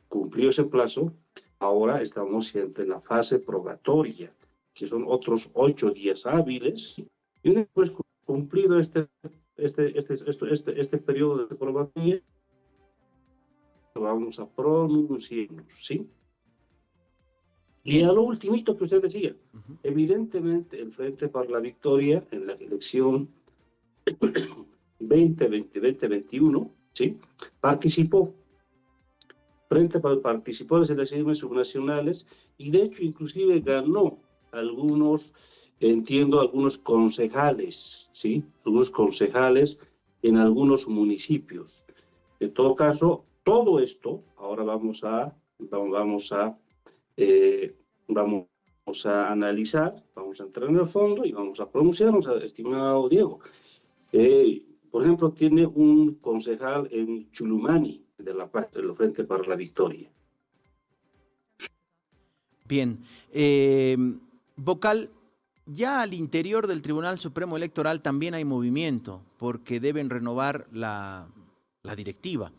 cumplió ese plazo. Ahora estamos ante la fase probatoria, que son otros 8 días hábiles, y una vez cumplido este periodo de probatoria, vamos a pronunciarnos, ¿sí? Y a lo ultimito que usted decía, evidentemente el Frente para la Victoria en la elección 2020-2021, ¿sí? Participó en las elecciones subnacionales y de hecho inclusive ganó algunos concejales, ¿sí? Algunos concejales en algunos municipios. En todo caso, todo esto, ahora vamos a analizar, vamos a entrar en el fondo y vamos a pronunciarnos, estimado Diego. Por ejemplo, tiene un concejal en Chulumani, del Frente para la Victoria. Bien. Vocal, ya al interior del Tribunal Supremo Electoral también hay movimiento, porque deben renovar la directiva.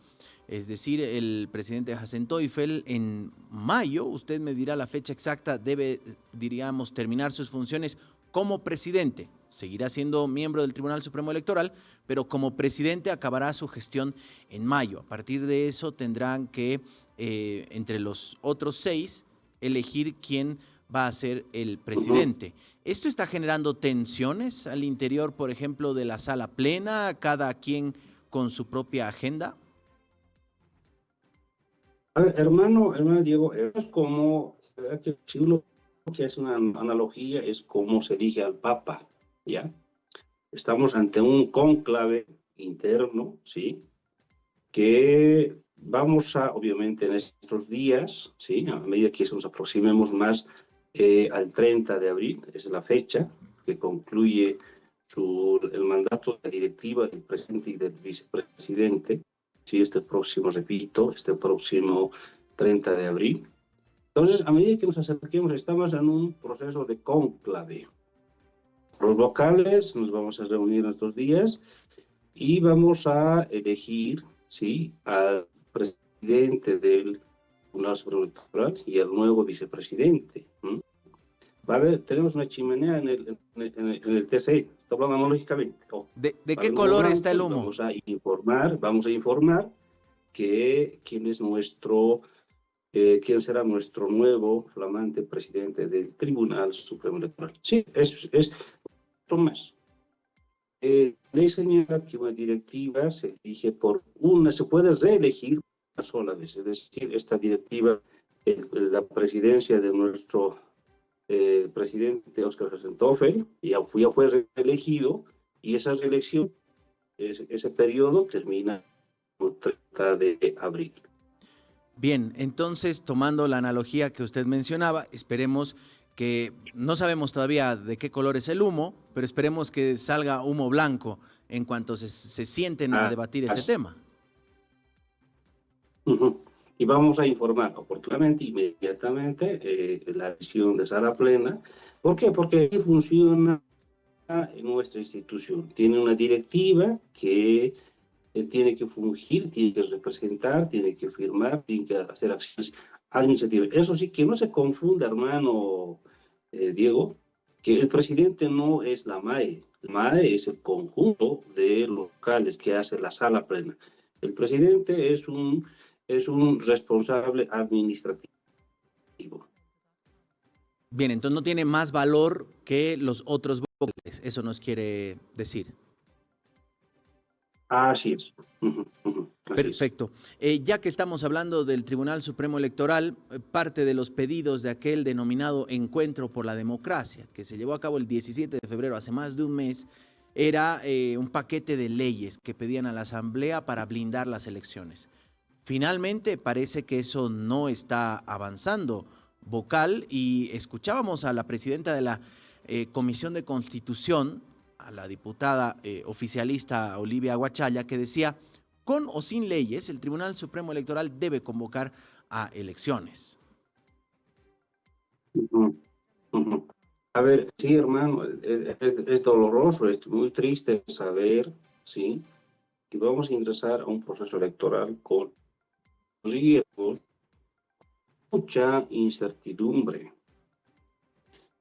Es decir, el presidente Hassan Teufel en mayo, usted me dirá la fecha exacta, debe, diríamos, terminar sus funciones como presidente. Seguirá siendo miembro del Tribunal Supremo Electoral, pero como presidente acabará su gestión en mayo. A partir de eso tendrán que, entre los otros 6, elegir quién va a ser el presidente. ¿Esto está generando tensiones al interior, por ejemplo, de la sala plena, cada quien con su propia agenda? A ver, hermano Diego, es como, si uno que hace una analogía, es como se elige al Papa, ¿ya? Estamos ante un cónclave interno, ¿sí? Que vamos a, obviamente, en estos días, ¿sí? A medida que nos aproximemos más al 30 de abril, es la fecha que concluye el mandato de la directiva del presidente y del vicepresidente, ¿sí? Este próximo 30 de abril. Entonces, a medida que nos acerquemos, estamos en un proceso de cónclave. Los vocales nos vamos a reunir en estos días y vamos a elegir, ¿sí?, al presidente del Tribunal Supremo Electoral y al nuevo vicepresidente. Tenemos una chimenea en el TC, está hablando analógicamente. ¿De qué color está el humo? Vamos a informar quién será nuestro nuevo flamante presidente del Tribunal Supremo Electoral. Sí, es Tomás. Ley señala que una directiva se elige se puede reelegir una sola vez, es decir, esta directiva, la presidencia de nuestro presidente Óscar Hassan Teufel ya fue reelegido, y esa reelección, ese periodo termina el 30 de abril. Bien, entonces, tomando la analogía que usted mencionaba, esperemos que no sabemos todavía de qué color es el humo, pero esperemos que salga humo blanco en cuanto se sienten a debatir este tema. Y vamos a informar oportunamente, inmediatamente, la decisión de sala plena. ¿Por qué? Porque así funciona en nuestra institución. Tiene una directiva que tiene que fungir, tiene que representar, tiene que firmar, tiene que hacer acciones administrativas. Eso sí, que no se confunda, hermano Diego, que el presidente no es la MAE. La MAE es el conjunto de locales que hace la sala plena. El presidente es un responsable administrativo. Bien, entonces no tiene más valor que los otros vocales, eso nos quiere decir. Así es. Perfecto. Ya que estamos hablando del Tribunal Supremo Electoral, parte de los pedidos de aquel denominado Encuentro por la Democracia, que se llevó a cabo el 17 de febrero, hace más de un mes, era un paquete de leyes que pedían a la Asamblea para blindar las elecciones. Finalmente parece que eso no está avanzando, vocal, y escuchábamos a la presidenta de la Comisión de Constitución, a la diputada oficialista Olivia Guachalla, que decía, con o sin leyes, el Tribunal Supremo Electoral debe convocar a elecciones. A ver, sí, hermano, es doloroso, es muy triste saber, ¿sí?, que vamos a ingresar a un proceso electoral con riesgos, mucha incertidumbre.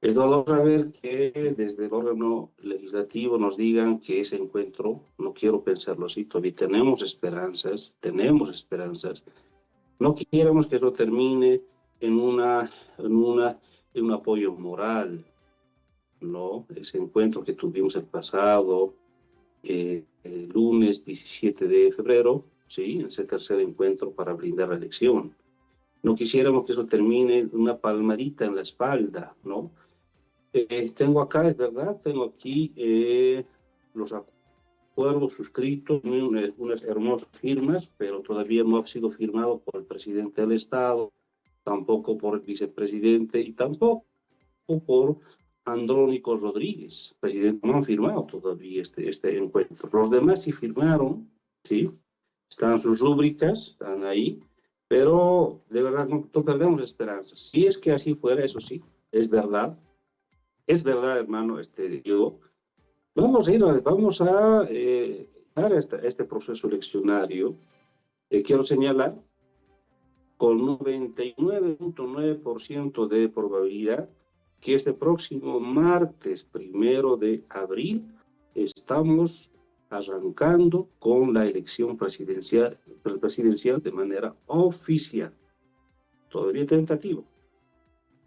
Es doloroso saber que desde el órgano legislativo nos digan que ese encuentro, no quiero pensarlo así, todavía tenemos esperanzas. No quisiéramos que eso termine en un apoyo moral, ¿no? Ese encuentro que tuvimos el pasado el lunes 17 de febrero, ¿sí?, ese tercer encuentro para blindar la elección. No quisiéramos que eso termine en una palmadita en la espalda, ¿no? Tengo acá, es verdad, tengo aquí los acuerdos suscritos, unas hermosas firmas, pero todavía no ha sido firmado por el presidente del Estado, tampoco por el vicepresidente y tampoco por Andrónico Rodríguez. El presidente no ha firmado todavía este encuentro. Los demás sí firmaron, ¿sí? Están sus rúbricas, están ahí, pero de verdad no perdemos esperanzas. Si es que así fuera, eso sí, es verdad, hermano Diego. Vamos a este proceso eleccionario. Quiero señalar, con 99.9% de probabilidad, que este próximo martes 1 de abril estamos arrancando con la elección presidencial de manera oficial, todavía tentativo.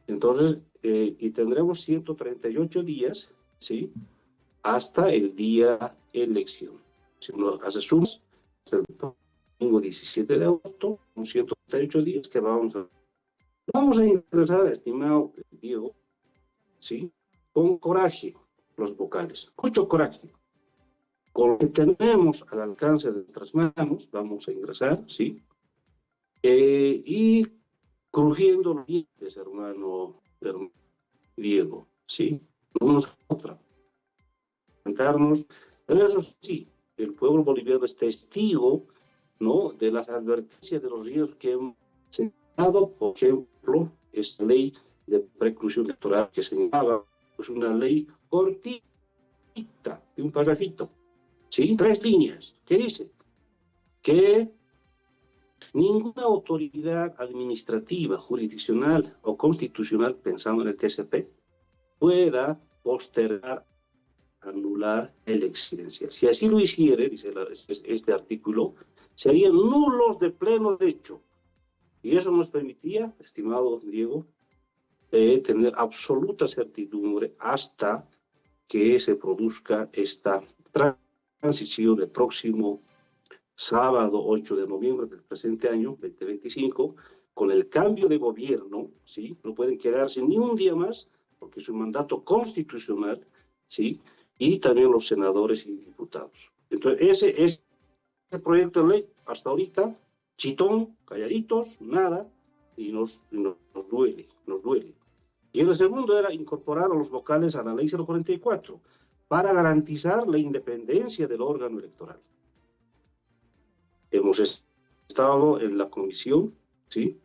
Entonces, y tendremos 138 días, ¿sí?, hasta el día elección. Si uno hace sumas, el domingo 17 de agosto, son 138 días que vamos a ingresar, estimado Diego, ¿sí?, con coraje, los vocales, mucho coraje. Con lo que tenemos al alcance de nuestras manos, vamos a ingresar, ¿sí?, y crujiendo los dientes, hermano Diego, ¿sí?, unos a otra. Pero eso sí, el pueblo boliviano es testigo, ¿no?, de las advertencias de los riesgos que hemos señalado. Por ejemplo, esta ley de preclusión electoral que señalaba, pues una ley cortita, de un parrafito, ¿sí?, 3 líneas, que dice que ninguna autoridad administrativa, jurisdiccional o constitucional, pensando en el TSP, pueda postergar, anular elecciones. Si así lo hiciere, dice este artículo, serían nulos de pleno derecho. Y eso nos permitía, estimado Diego, tener absoluta certidumbre hasta que se produzca esta transición el próximo sábado 8 de noviembre del presente año, 2025, con el cambio de gobierno, ¿sí? No pueden quedarse ni un día más, porque es un mandato constitucional, ¿sí?, y también los senadores y diputados. Entonces, ese proyecto de ley, hasta ahorita, chitón, calladitos, nada, y nos duele. Y el segundo era incorporar a los vocales a la ley 044 para garantizar la independencia del órgano electoral. Hemos estado en la comisión, ¿sí?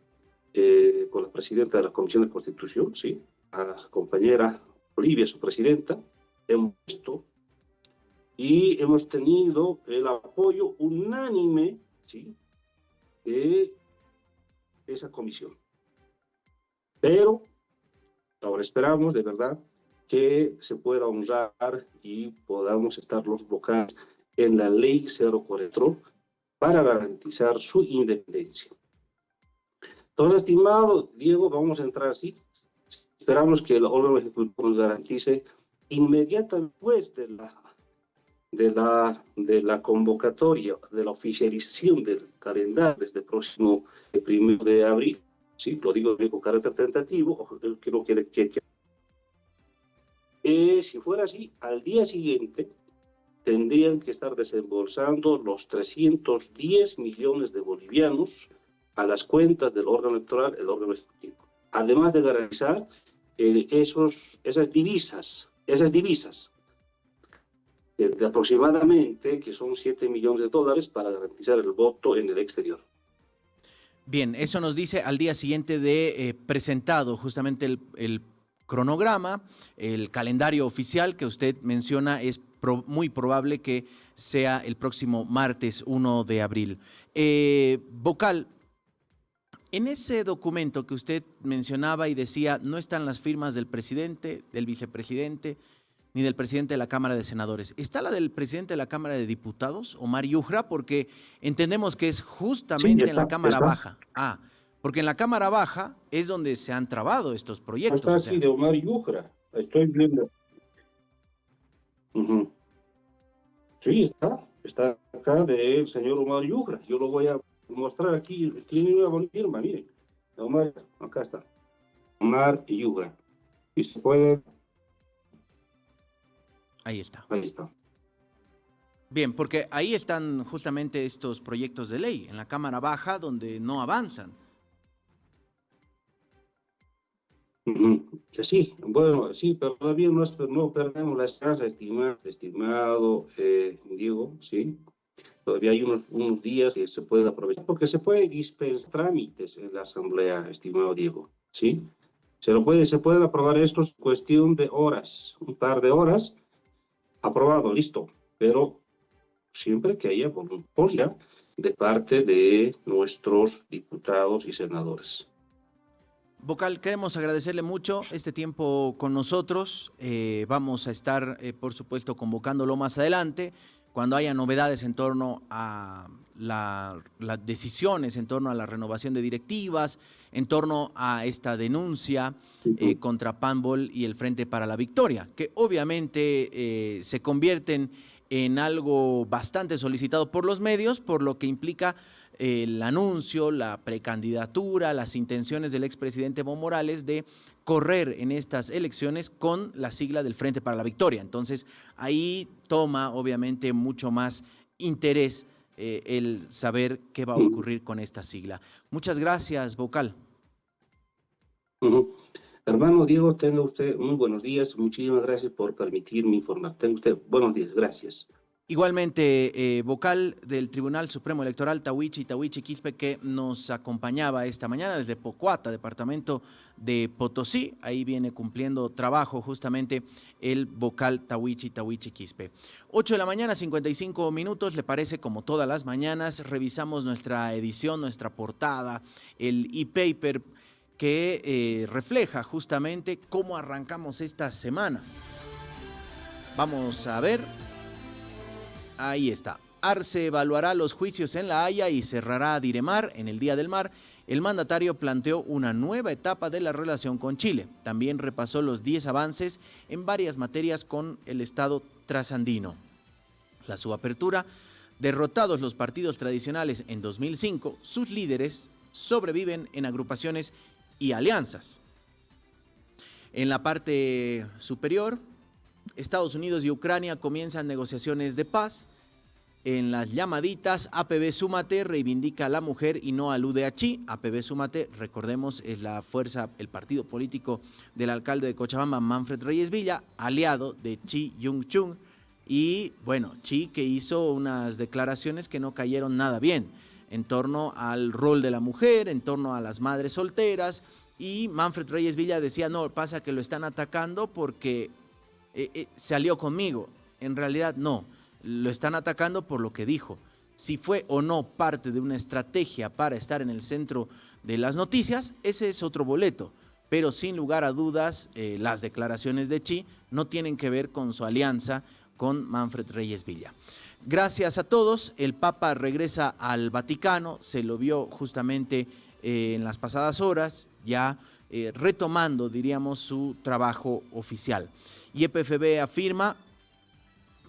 Con la presidenta de la Comisión de Constitución, ¿sí? A la compañera Olivia, su presidenta, hemos visto y hemos tenido el apoyo unánime, ¿sí? De esa comisión. Pero ahora esperamos, de verdad, que se pueda honrar y podamos estar los vocales en la ley 044 para garantizar su independencia. Entonces, estimado Diego, vamos a entrar así. Esperamos que el órgano ejecutivo nos garantice inmediatamente después de la convocatoria, de la oficialización del calendario desde el próximo 1 de abril. Sí, lo digo con carácter tentativo, que no quiere que si fuera así, al día siguiente tendrían que estar desembolsando los 310 millones de bolivianos a las cuentas del órgano electoral, el órgano ejecutivo. Además de garantizar esas divisas de aproximadamente, que son 7 millones de dólares para garantizar el voto en el exterior. Bien, eso nos dice al día siguiente de presentado justamente el cronograma, el calendario oficial que usted menciona es muy probable que sea el próximo martes 1 de abril. Vocal, en ese documento que usted mencionaba y decía no están las firmas del presidente, del vicepresidente, ni del presidente de la Cámara de Senadores. ¿Está la del presidente de la Cámara de Diputados, Omar Yujra? Porque entendemos que es justamente en la Cámara Baja. Porque en la Cámara Baja es donde se han trabado estos proyectos. Está aquí de Omar Yujra. Estoy viendo. Sí, está acá del señor Omar Yujra. Yo lo voy a mostrar aquí. Tiene una firma, miren. Omar, acá está. Omar Yujra. Y se puede... Ahí está. Ahí está. Bien, porque ahí están justamente estos proyectos de ley, en la Cámara Baja, donde no avanzan. Sí, bueno, sí, pero todavía no perdemos la esperanza, estimado Diego, sí. Todavía hay unos días que se pueden aprovechar, porque se puede dispensar trámites en la Asamblea, estimado Diego, ¿sí? Se puede aprobar esto, es cuestión de horas, un par de horas, aprobado, listo, pero siempre que haya voluntad de parte de nuestros diputados y senadores. Vocal, queremos agradecerle mucho este tiempo con nosotros. Vamos a estar, por supuesto, convocándolo más adelante, cuando haya novedades en torno a las decisiones, en torno a la renovación de directivas, en torno a esta denuncia contra Panball y el Frente para la Victoria, que obviamente se convierten en algo bastante solicitado por los medios, por lo que implica el anuncio, la precandidatura, las intenciones del expresidente Evo Morales de correr en estas elecciones con la sigla del Frente para la Victoria. Entonces, ahí toma obviamente mucho más interés el saber qué va a ocurrir con esta sigla. Muchas gracias, Vocal. Hermano Diego, tenga usted muy buenos días. Muchísimas gracias por permitirme informar. Tenga usted buenos días. Gracias. Igualmente, vocal del Tribunal Supremo Electoral, Tahuichi Quispe, que nos acompañaba esta mañana desde Pocuata, departamento de Potosí. Ahí viene cumpliendo trabajo justamente el vocal Tahuichi Quispe. 8 de la mañana, 55 minutos. ¿Le parece? Como todas las mañanas, revisamos nuestra edición, nuestra portada, el e-paper que refleja justamente cómo arrancamos esta semana. Vamos a ver. Ahí está. Arce evaluará los juicios en La Haya y cerrará Diremar en el Día del Mar. El mandatario planteó una nueva etapa de la relación con Chile. También repasó los 10 avances en varias materias con el Estado trasandino. La subapertura, derrotados los partidos tradicionales en 2005, sus líderes sobreviven en agrupaciones y alianzas. En la parte superior, Estados Unidos y Ucrania comienzan negociaciones de paz. En las llamaditas, APB Súmate reivindica a la mujer y no alude a Chi. APB Súmate, recordemos, es la fuerza, el partido político del alcalde de Cochabamba, Manfred Reyes Villa, aliado de Chi Yung-chung. Y bueno, Chi que hizo unas declaraciones que no cayeron nada bien en torno al rol de la mujer, en torno a las madres solteras. Y Manfred Reyes Villa decía, no, pasa que lo están atacando porque salió conmigo. En realidad no. Lo están atacando por lo que dijo. Si fue o no parte de una estrategia para estar en el centro de las noticias, ese es otro boleto. Pero sin lugar a dudas, las declaraciones de Chi no tienen que ver con su alianza con Manfred Reyes Villa. Gracias a todos. El Papa regresa al Vaticano. Se lo vio justamente en las pasadas horas, ya retomando, diríamos, su trabajo oficial. YPFB afirma: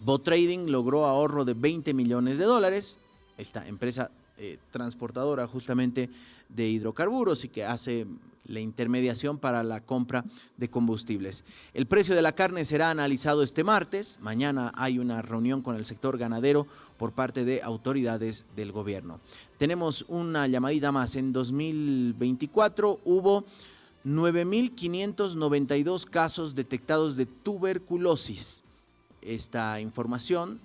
BoTrading logró ahorro de $20 millones. Esta empresa transportadora justamente de hidrocarburos y que hace la intermediación para la compra de combustibles. El precio de la carne será analizado este martes. Mañana hay una reunión con el sector ganadero por parte de autoridades del gobierno. Tenemos una llamadita más. En 2024 hubo 9.592 casos detectados de tuberculosis. Esta información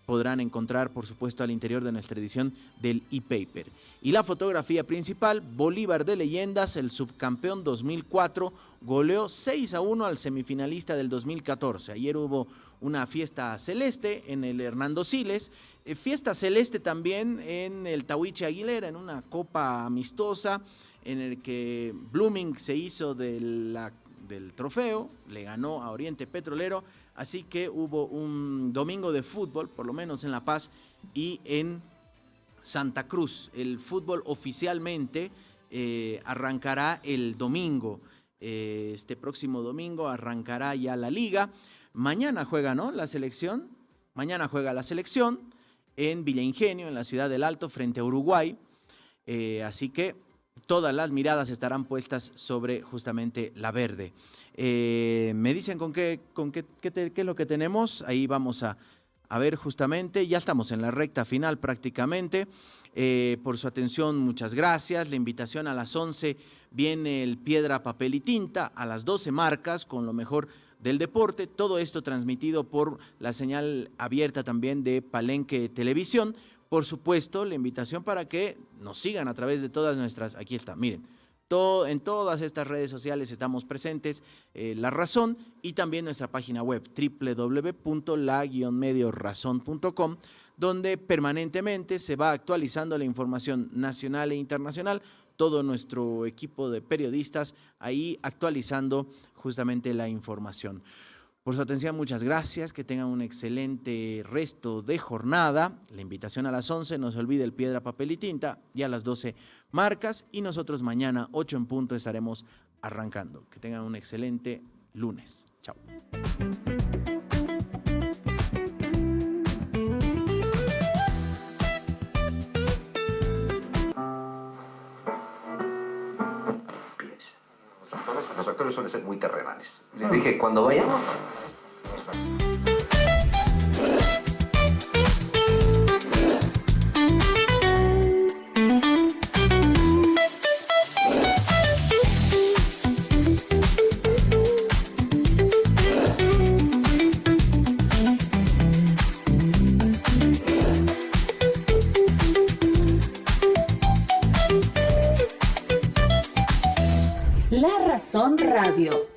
podrán encontrar, por supuesto, al interior de nuestra edición del e-paper. Y la fotografía principal: Bolívar de Leyendas, el subcampeón 2004, goleó 6-1 al semifinalista del 2014. Ayer hubo una fiesta celeste en el Hernando Siles, fiesta celeste también en el Tahuiche Aguilera, en una copa amistosa en el que Blooming se hizo del trofeo, le ganó a Oriente Petrolero. Así que hubo un domingo de fútbol, por lo menos en La Paz y en Santa Cruz. El fútbol oficialmente arrancará el domingo. Este próximo domingo arrancará ya la liga. Mañana juega, ¿no?, la selección. Mañana juega la selección en Villa Ingenio, en la ciudad del Alto, frente a Uruguay. Así que todas las miradas estarán puestas sobre justamente la verde. Me dicen qué es lo que tenemos. Ahí vamos a ver justamente. Ya estamos en la recta final prácticamente. Por su atención, muchas gracias. La invitación: a las 11 viene el Piedra, Papel y Tinta. A las 12 Marcas, con lo mejor del deporte. Todo esto transmitido por la señal abierta también de Palenque Televisión. Por supuesto, la invitación para que nos sigan a través de todas nuestras, aquí está, miren, en todas estas redes sociales estamos presentes, La Razón, y también nuestra página web www.la-mediorazón.com, donde permanentemente se va actualizando la información nacional e internacional. Todo nuestro equipo de periodistas ahí actualizando justamente la información. Por su atención, muchas gracias, que tengan un excelente resto de jornada. La invitación: a las 11, no se olvide el Piedra, Papel y Tinta, y a las 12 Marcas, y nosotros mañana 8 en punto estaremos arrancando. Que tengan un excelente lunes. Chao. Los actores suelen ser muy terrenales. Les dije, cuando vayamos... La Razón Radio.